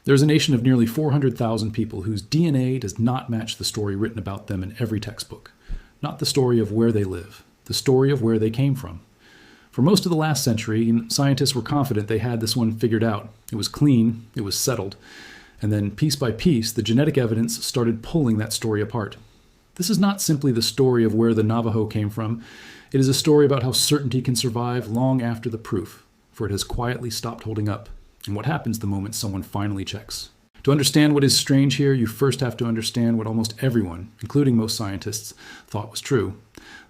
There's a nation of nearly 400,000 people whose DNA does not match the story written about them in every textbook. Not the story of where they live, the story of where they came from. For most of the last century, scientists were confident they had this one figured out. It was clean, it was settled. And then, piece by piece, the genetic evidence started pulling that story apart. This is not simply the story of where the Navajo came from. It is a story about how certainty can survive long after the proof, for it has quietly stopped holding up, and what happens the moment someone finally checks. To understand what is strange here, you first have to understand what almost everyone, including most scientists, thought was true.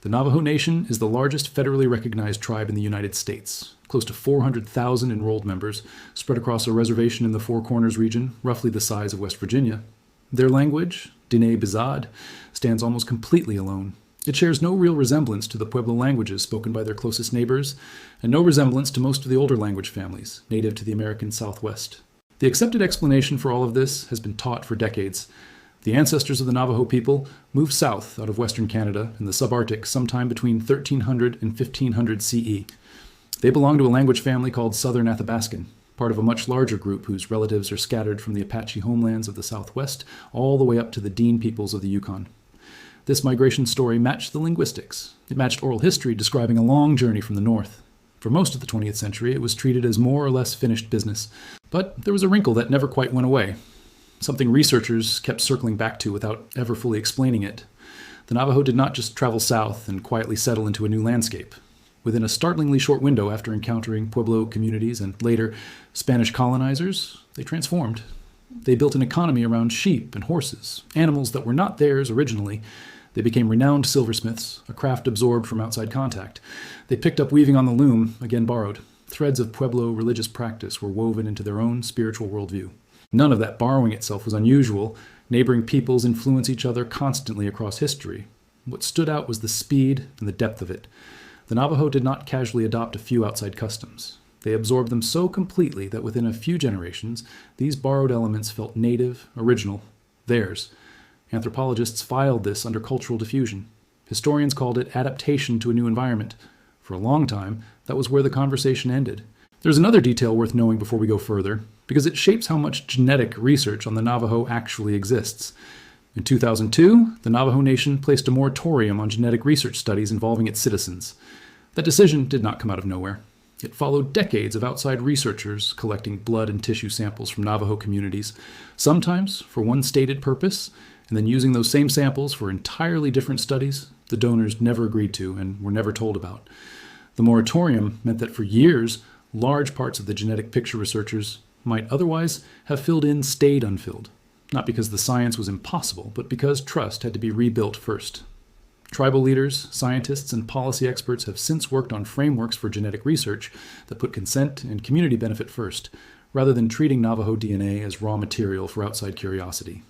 The Navajo Nation is the largest federally recognized tribe in the United States, close to 400,000 enrolled members, spread across a reservation in the Four Corners region, roughly the size of West Virginia. Their language, Diné, stands almost completely alone. It shares no real resemblance to the Pueblo languages spoken by their closest neighbors, and no resemblance to most of the older language families native to the American Southwest. The accepted explanation for all of this has been taught for decades. The ancestors of the Navajo people moved south out of Western Canada in the subarctic sometime between 1300 and 1500 CE. They belong to a language family called Southern Athabaskan, part of a much larger group whose relatives are scattered from the Apache homelands of the Southwest all the way up to the Diné peoples of the Yukon. This migration story matched the linguistics. It matched oral history describing a long journey from the north. For most of the 20th century, it was treated as more or less finished business. But there was a wrinkle that never quite went away, something researchers kept circling back to without ever fully explaining it. The Navajo did not just travel south and quietly settle into a new landscape. Within a startlingly short window after encountering Pueblo communities and later Spanish colonizers, they transformed. They built an economy around sheep and horses, animals that were not theirs originally. They became renowned silversmiths, a craft absorbed from outside contact. They picked up weaving on the loom, again borrowed. Threads of Pueblo religious practice were woven into their own spiritual worldview. None of that borrowing itself was unusual. Neighboring peoples influence each other constantly across history. What stood out was the speed and the depth of it. The Navajo did not casually adopt a few outside customs. They absorbed them so completely that within a few generations, these borrowed elements felt native, original, theirs. Anthropologists filed this under cultural diffusion. Historians called it adaptation to a new environment. For a long time, that was where the conversation ended. There's another detail worth knowing before we go further, because it shapes how much genetic research on the Navajo actually exists. In 2002, the Navajo Nation placed a moratorium on genetic research studies involving its citizens. That decision did not come out of nowhere. It followed decades of outside researchers collecting blood and tissue samples from Navajo communities, sometimes for one stated purpose, and then using those same samples for entirely different studies the donors never agreed to and were never told about. The moratorium meant that for years, large parts of the genetic picture researchers might otherwise have filled in stayed unfilled, not because the science was impossible, but because trust had to be rebuilt first. Tribal leaders, scientists, and policy experts have since worked on frameworks for genetic research that put consent and community benefit first, rather than treating Navajo DNA as raw material for outside curiosity.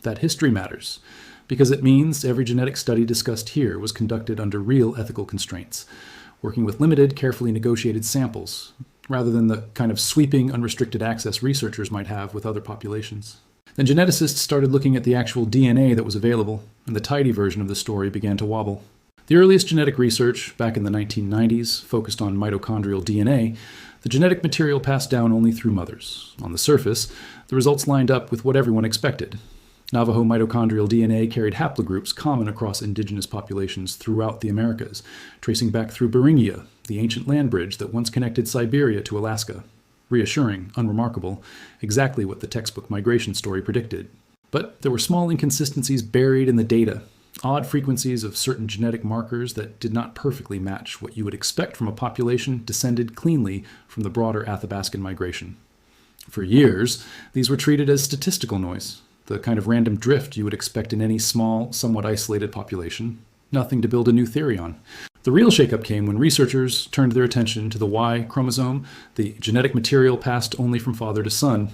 That history matters, because it means every genetic study discussed here was conducted under real ethical constraints, working with limited, carefully negotiated samples, rather than the kind of sweeping, unrestricted access researchers might have with other populations. Then geneticists started looking at the actual DNA that was available, and the tidy version of the story began to wobble. The earliest genetic research, back in the 1990s, focused on mitochondrial DNA. The genetic material passed down only through mothers. On the surface, the results lined up with what everyone expected. Navajo mitochondrial DNA carried haplogroups common across indigenous populations throughout the Americas, tracing back through Beringia, the ancient land bridge that once connected Siberia to Alaska. Reassuring, unremarkable, exactly what the textbook migration story predicted. But there were small inconsistencies buried in the data, odd frequencies of certain genetic markers that did not perfectly match what you would expect from a population descended cleanly from the broader Athabaskan migration. For years, these were treated as statistical noise, the kind of random drift you would expect in any small, somewhat isolated population, nothing to build a new theory on. The real shakeup came when researchers turned their attention to the Y chromosome, the genetic material passed only from father to son.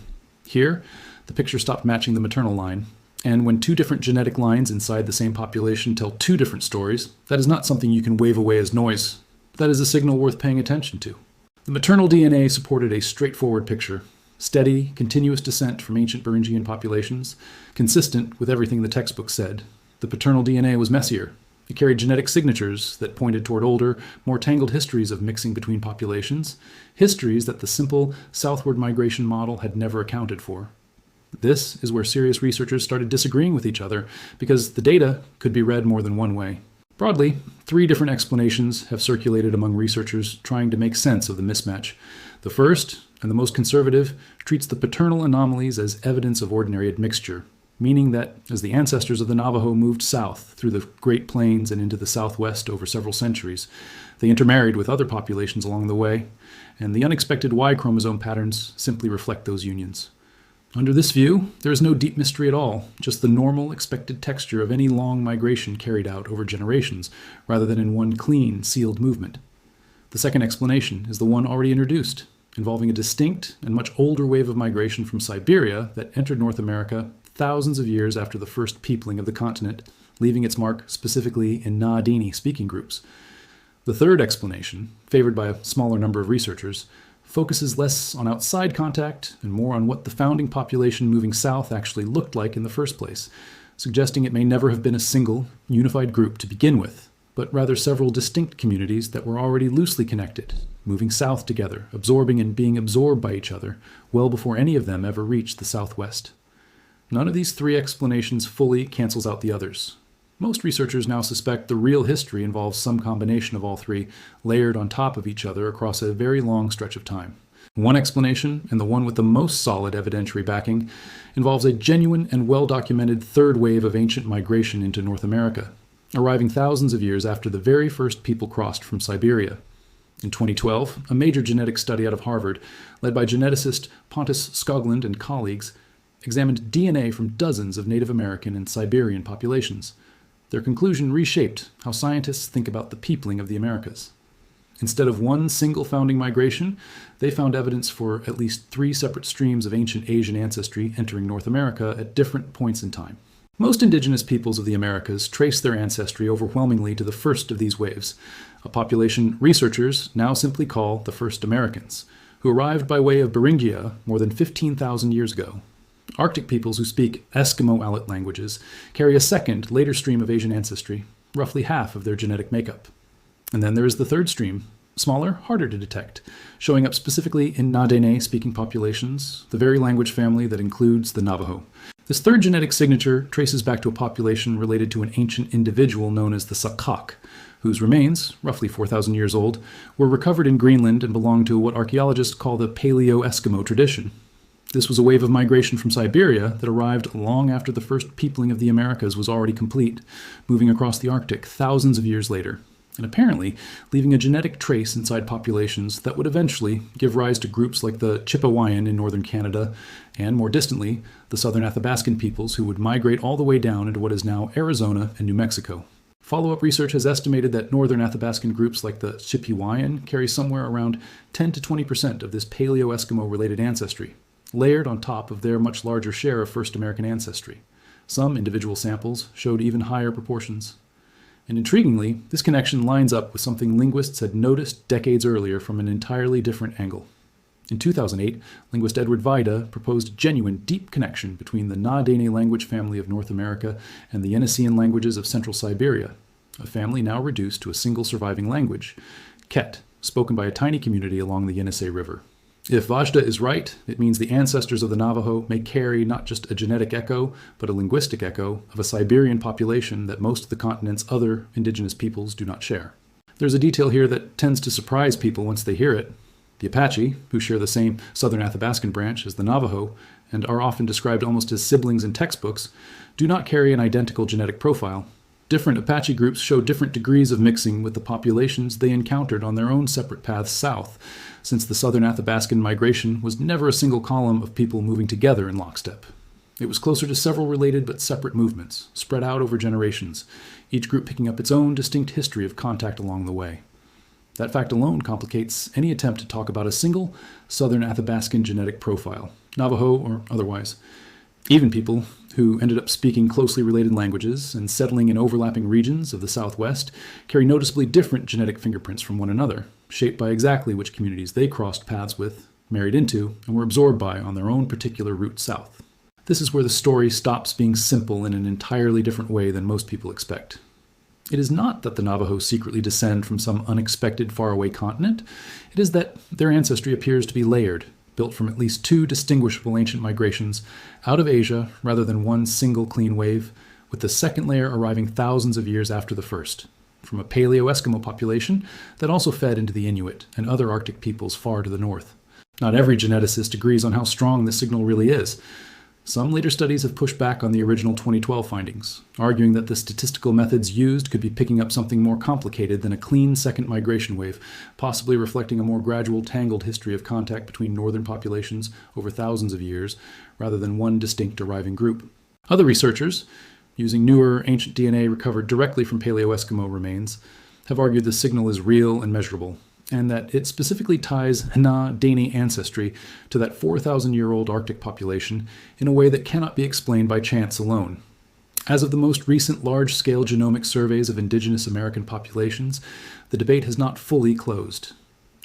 Here, the picture stopped matching the maternal line, and when two different genetic lines inside the same population tell two different stories, that is not something you can wave away as noise. That is a signal worth paying attention to. The maternal DNA supported a straightforward picture, steady, continuous descent from ancient Beringian populations, consistent with everything the textbook said. The paternal DNA was messier. It carried genetic signatures that pointed toward older, more tangled histories of mixing between populations, histories that the simple southward migration model had never accounted for. This is where serious researchers started disagreeing with each other because the data could be read more than one way. Broadly, 3 different explanations have circulated among researchers trying to make sense of the mismatch. The first, and the most conservative, treats the paternal anomalies as evidence of ordinary admixture, meaning that as the ancestors of the Navajo moved south through the Great Plains and into the Southwest over several centuries, they intermarried with other populations along the way, and the unexpected Y chromosome patterns simply reflect those unions. Under this view, there is no deep mystery at all, just the normal expected texture of any long migration carried out over generations, rather than in one clean, sealed movement. The second explanation is the one already introduced, involving a distinct and much older wave of migration from Siberia that entered North America thousands of years after the first peopling of the continent, leaving its mark specifically in Diné-speaking groups. The third explanation, favored by a smaller number of researchers, focuses less on outside contact and more on what the founding population moving south actually looked like in the first place, suggesting it may never have been a single, unified group to begin with, but rather several distinct communities that were already loosely connected, moving south together, absorbing and being absorbed by each other, well before any of them ever reached the Southwest. None of these 3 explanations fully cancels out the others. Most researchers now suspect the real history involves some combination of all 3, layered on top of each other across a very long stretch of time. One explanation, and the one with the most solid evidentiary backing, involves a genuine and well-documented third wave of ancient migration into North America, arriving thousands of years after the very first people crossed from Siberia. In 2012, a major genetic study out of Harvard, led by geneticist Pontus Skoglund and colleagues, examined DNA from dozens of Native American and Siberian populations. Their conclusion reshaped how scientists think about the peopling of the Americas. Instead of one single founding migration, they found evidence for at least 3 separate streams of ancient Asian ancestry entering North America at different points in time. Most indigenous peoples of the Americas trace their ancestry overwhelmingly to the first of these waves, a population researchers now simply call the first Americans, who arrived by way of Beringia more than 15,000 years ago. Arctic peoples who speak Eskimo-Alet languages carry a second, later stream of Asian ancestry, roughly half of their genetic makeup. And then there is the third stream, smaller, harder to detect, showing up specifically in Na-Diné-speaking populations, the very language family that includes the Navajo. This third genetic signature traces back to a population related to an ancient individual known as the Sakak, whose remains, roughly 4,000 years old, were recovered in Greenland and belong to what archaeologists call the Paleo-Eskimo tradition. This was a wave of migration from Siberia that arrived long after the first peopling of the Americas was already complete, moving across the Arctic thousands of years later, and apparently leaving a genetic trace inside populations that would eventually give rise to groups like the Chippewayan in northern Canada, and more distantly, the southern Athabaskan peoples who would migrate all the way down into what is now Arizona and New Mexico. Follow-up research has estimated that northern Athabaskan groups like the Chippewayan carry somewhere around 10 to 20% of this Paleo-Eskimo-related ancestry, layered on top of their much larger share of first American ancestry. Some individual samples showed even higher proportions. And intriguingly, this connection lines up with something linguists had noticed decades earlier from an entirely different angle. In 2008, linguist Edward Vida proposed a genuine, deep connection between the Na-Diné language family of North America and the Yeniseian languages of Central Siberia, a family now reduced to a single surviving language, Ket, spoken by a tiny community along the Yenisei River. If Vajda is right, it means the ancestors of the Navajo may carry not just a genetic echo, but a linguistic echo of a Siberian population that most of the continent's other indigenous peoples do not share. There's a detail here that tends to surprise people once they hear it. The Apache, who share the same southern Athabaskan branch as the Navajo, and are often described almost as siblings in textbooks, do not carry an identical genetic profile. Different Apache groups show different degrees of mixing with the populations they encountered on their own separate paths south, since the southern Athabaskan migration was never a single column of people moving together in lockstep. It was closer to several related but separate movements, spread out over generations, each group picking up its own distinct history of contact along the way. That fact alone complicates any attempt to talk about a single southern Athabaskan genetic profile, Navajo or otherwise. Even people who ended up speaking closely related languages and settling in overlapping regions of the Southwest carry noticeably different genetic fingerprints from one another, shaped by exactly which communities they crossed paths with, married into, and were absorbed by on their own particular route south. This is where the story stops being simple in an entirely different way than most people expect. It is not that the Navajo secretly descend from some unexpected faraway continent. It is that their ancestry appears to be layered, built from at least two distinguishable ancient migrations out of Asia rather than one single clean wave, with the second layer arriving thousands of years after the first, from a Paleo-Eskimo population that also fed into the Inuit and other Arctic peoples far to the north. Not every geneticist agrees on how strong this signal really is. Some later studies have pushed back on the original 2012 findings, arguing that the statistical methods used could be picking up something more complicated than a clean second migration wave, possibly reflecting a more gradual, tangled history of contact between northern populations over thousands of years, rather than one distinct arriving group. Other researchers, using newer ancient DNA recovered directly from Paleo-Eskimo remains, have argued the signal is real and measurable, and that it specifically ties Diné ancestry to that 4,000-year-old Arctic population in a way that cannot be explained by chance alone. As of the most recent large-scale genomic surveys of indigenous American populations, the debate has not fully closed.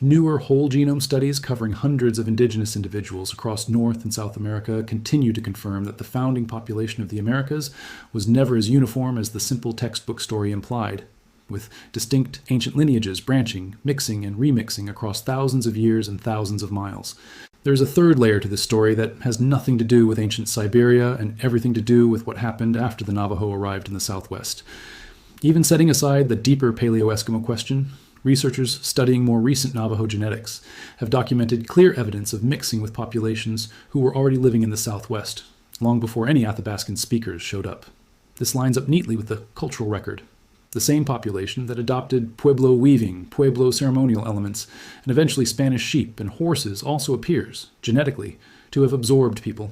Newer whole genome studies covering hundreds of indigenous individuals across North and South America continue to confirm that the founding population of the Americas was never as uniform as the simple textbook story implied, with distinct ancient lineages branching, mixing, and remixing across thousands of years and thousands of miles. There's a third layer to this story that has nothing to do with ancient Siberia and everything to do with what happened after the Navajo arrived in the Southwest. Even setting aside the deeper Paleo-Eskimo question, researchers studying more recent Navajo genetics have documented clear evidence of mixing with populations who were already living in the Southwest, long before any Athabaskan speakers showed up. This lines up neatly with the cultural record. The same population that adopted Pueblo weaving, Pueblo ceremonial elements, and eventually Spanish sheep and horses also appears, genetically, to have absorbed people.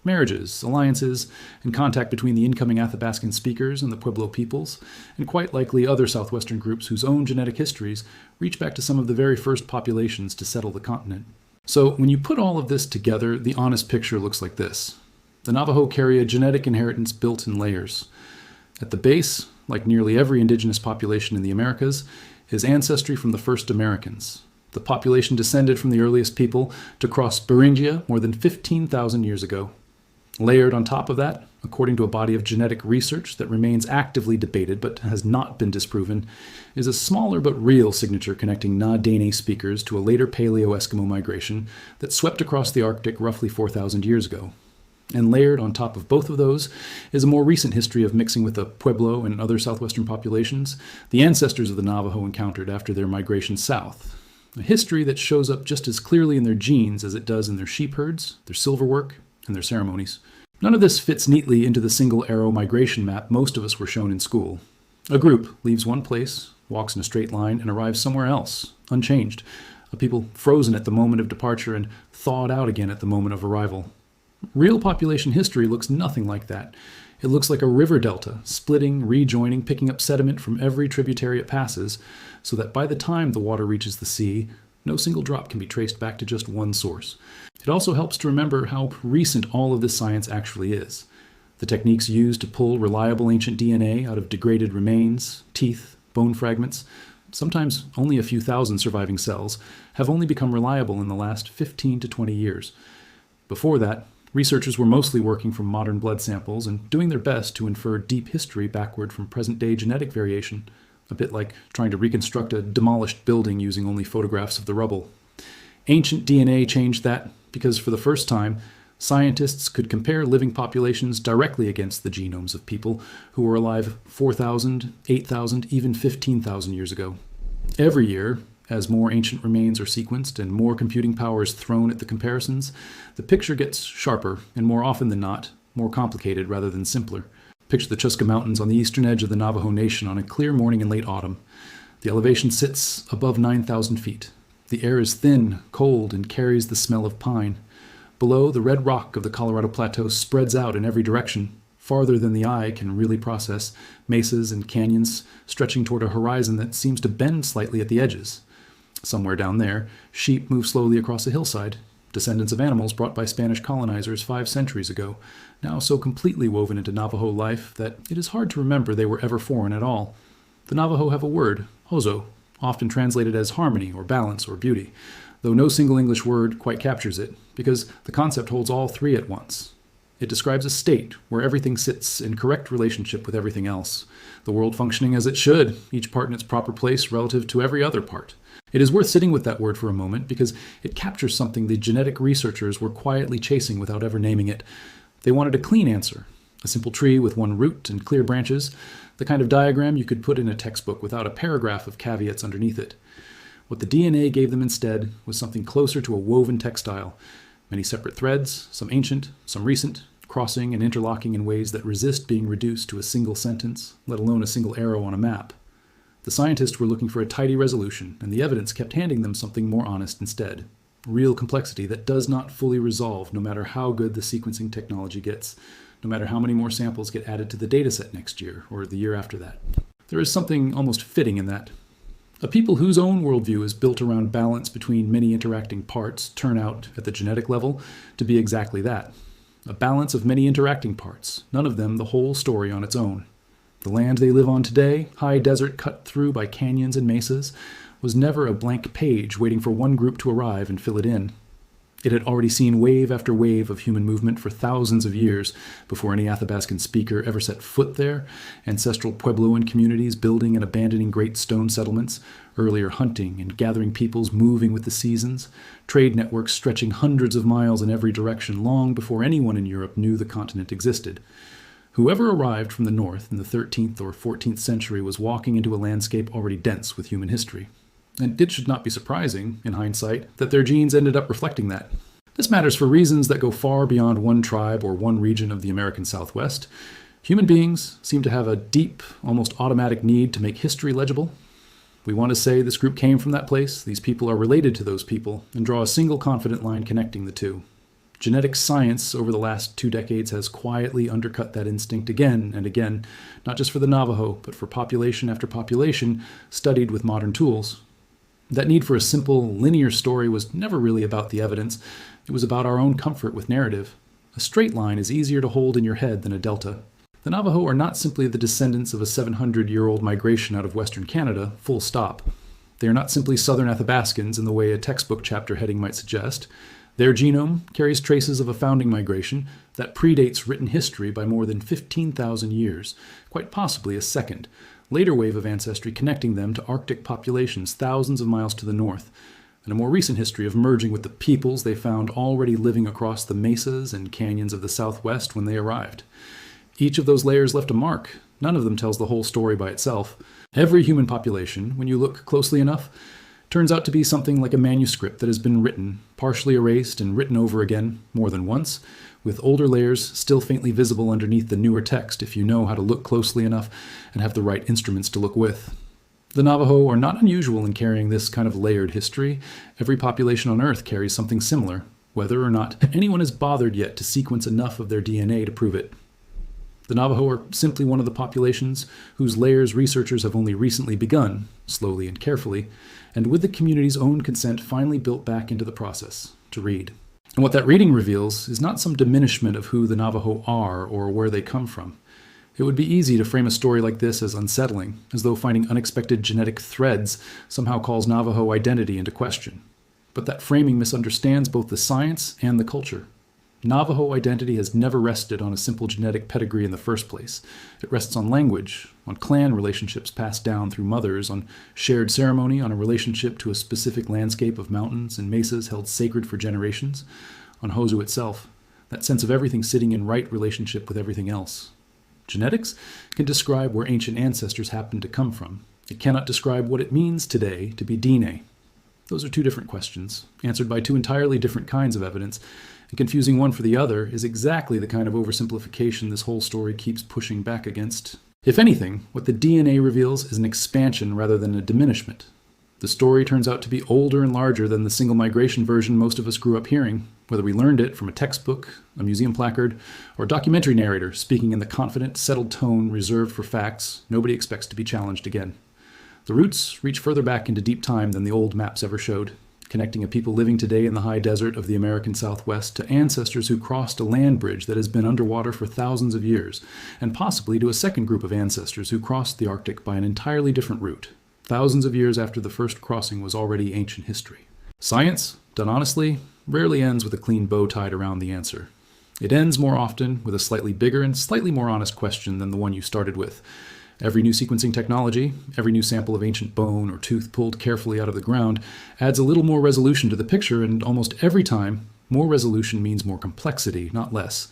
Marriages, alliances, and contact between the incoming Athabaskan speakers and the Pueblo peoples, and quite likely other southwestern groups whose own genetic histories reach back to some of the very first populations to settle the continent. So when you put all of this together, the honest picture looks like this. The Navajo carry a genetic inheritance built in layers. At the base, like nearly every indigenous population in the Americas, is ancestry from the first Americans. The population descended from the earliest people to cross Beringia more than 15,000 years ago. Layered on top of that, according to a body of genetic research that remains actively debated but has not been disproven, is a smaller but real signature connecting Na-Dene speakers to a later Paleo-Eskimo migration that swept across the Arctic roughly 4,000 years ago. And layered on top of both of those is a more recent history of mixing with the Pueblo and other southwestern populations the ancestors of the Navajo encountered after their migration south. A history that shows up just as clearly in their genes as it does in their sheep herds, their silverwork, and their ceremonies. None of this fits neatly into the single arrow migration map most of us were shown in school. A group leaves one place, walks in a straight line, and arrives somewhere else, unchanged. A people frozen at the moment of departure and thawed out again at the moment of arrival. Real population history looks nothing like that. It looks like a river delta, splitting, rejoining, picking up sediment from every tributary it passes, so that by the time the water reaches the sea, no single drop can be traced back to just one source. It also helps to remember how recent all of this science actually is. The techniques used to pull reliable ancient DNA out of degraded remains, teeth, bone fragments, sometimes only a few thousand surviving cells, have only become reliable in the last 15 to 20 years. Before that, researchers were mostly working from modern blood samples and doing their best to infer deep history backward from present-day genetic variation, a bit like trying to reconstruct a demolished building using only photographs of the rubble. Ancient DNA changed that because for the first time, scientists could compare living populations directly against the genomes of people who were alive 4,000, 8,000, even 15,000 years ago. Every year, as more ancient remains are sequenced and more computing power is thrown at the comparisons, the picture gets sharper and more often than not, more complicated rather than simpler. Picture the Chuska Mountains on the eastern edge of the Navajo Nation on a clear morning in late autumn. The elevation sits above 9,000 feet. The air is thin, cold, and carries the smell of pine. Below, the red rock of the Colorado Plateau spreads out in every direction, farther than the eye can really process, mesas and canyons stretching toward a horizon that seems to bend slightly at the edges. Somewhere down there, sheep move slowly across a hillside, descendants of animals brought by Spanish colonizers 5 centuries ago, now so completely woven into Navajo life that it is hard to remember they were ever foreign at all. The Navajo have a word, hozo, often translated as harmony or balance or beauty, though no single English word quite captures it, because the concept holds all three at once. It describes a state where everything sits in correct relationship with everything else, the world functioning as it should, each part in its proper place relative to every other part. It is worth sitting with that word for a moment because it captures something the genetic researchers were quietly chasing without ever naming it. They wanted a clean answer, a simple tree with one root and clear branches, the kind of diagram you could put in a textbook without a paragraph of caveats underneath it. What the DNA gave them instead was something closer to a woven textile, many separate threads, some ancient, some recent, crossing and interlocking in ways that resist being reduced to a single sentence, let alone a single arrow on a map. The scientists were looking for a tidy resolution, and the evidence kept handing them something more honest instead. Real complexity that does not fully resolve no matter how good the sequencing technology gets, no matter how many more samples get added to the dataset next year or the year after that. There is something almost fitting in that. A people whose own worldview is built around balance between many interacting parts turn out, at the genetic level, to be exactly that. A balance of many interacting parts, none of them the whole story on its own. The land they live on today, high desert cut through by canyons and mesas, was never a blank page waiting for one group to arrive and fill it in. It had already seen wave after wave of human movement for thousands of years before any Athabaskan speaker ever set foot there, ancestral Puebloan communities building and abandoning great stone settlements, earlier hunting and gathering peoples moving with the seasons, trade networks stretching hundreds of miles in every direction long before anyone in Europe knew the continent existed. Whoever arrived from the north in the 13th or 14th century was walking into a landscape already dense with human history. And it should not be surprising, in hindsight, that their genes ended up reflecting that. This matters for reasons that go far beyond one tribe or one region of the American Southwest. Human beings seem to have a deep, almost automatic need to make history legible. We want to say this group came from that place, these people are related to those people, and draw a single confident line connecting the two. Genetic science over the last 2 decades has quietly undercut that instinct again and again, not just for the Navajo, but for population after population studied with modern tools. That need for a simple, linear story was never really about the evidence. It was about our own comfort with narrative. A straight line is easier to hold in your head than a delta. The Navajo are not simply the descendants of a 700-year-old migration out of Western Canada, full stop. They are not simply Southern Athabascans in the way a textbook chapter heading might suggest. Their genome carries traces of a founding migration that predates written history by more than 15,000 years, quite possibly a second, later wave of ancestry connecting them to Arctic populations thousands of miles to the north, and a more recent history of merging with the peoples they found already living across the mesas and canyons of the Southwest when they arrived. Each of those layers left a mark. None of them tells the whole story by itself. Every human population, when you look closely enough, turns out to be something like a manuscript that has been written, partially erased and written over again more than once, with older layers still faintly visible underneath the newer text if you know how to look closely enough and have the right instruments to look with. The Navajo are not unusual in carrying this kind of layered history. Every population on Earth carries something similar, whether or not anyone has bothered yet to sequence enough of their DNA to prove it. The Navajo are simply one of the populations whose layers researchers have only recently begun, slowly and carefully, and with the community's own consent finally built back into the process, to read. And what that reading reveals is not some diminishment of who the Navajo are or where they come from. It would be easy to frame a story like this as unsettling, as though finding unexpected genetic threads somehow calls Navajo identity into question. But that framing misunderstands both the science and the culture. Navajo identity has never rested on a simple genetic pedigree in the first place. It rests on language, on clan relationships passed down through mothers, on shared ceremony, on a relationship to a specific landscape of mountains and mesas held sacred for generations, on Hozu itself, that sense of everything sitting in right relationship with everything else. Genetics can describe where ancient ancestors happened to come from. It cannot describe what it means today to be Diné. Those are two different questions, answered by two entirely different kinds of evidence, and confusing one for the other is exactly the kind of oversimplification this whole story keeps pushing back against. If anything, what the DNA reveals is an expansion rather than a diminishment. The story turns out to be older and larger than the single migration version most of us grew up hearing, whether we learned it from a textbook, a museum placard, or a documentary narrator speaking in the confident, settled tone reserved for facts nobody expects to be challenged again. The roots reach further back into deep time than the old maps ever showed, connecting a people living today in the high desert of the American Southwest to ancestors who crossed a land bridge that has been underwater for thousands of years, and possibly to a second group of ancestors who crossed the Arctic by an entirely different route, thousands of years after the first crossing was already ancient history. Science, done honestly, rarely ends with a clean bow tied around the answer. It ends more often with a slightly bigger and slightly more honest question than the one you started with. Every new sequencing technology, every new sample of ancient bone or tooth pulled carefully out of the ground, adds a little more resolution to the picture, and almost every time, more resolution means more complexity, not less.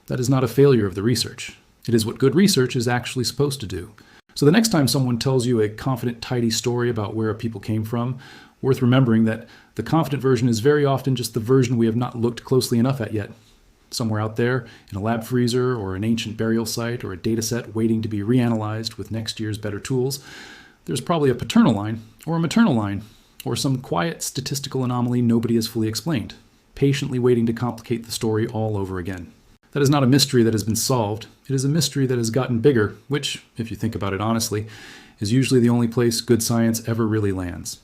That is not a failure of the research. It is what good research is actually supposed to do. So the next time someone tells you a confident, tidy story about where a people came from, worth remembering that the confident version is very often just the version we have not looked closely enough at yet. Somewhere out there, in a lab freezer or an ancient burial site or a data set waiting to be reanalyzed with next year's better tools, there's probably a paternal line or a maternal line or some quiet statistical anomaly nobody has fully explained, patiently waiting to complicate the story all over again. That is not a mystery that has been solved. It is a mystery that has gotten bigger, which, if you think about it honestly, is usually the only place good science ever really lands.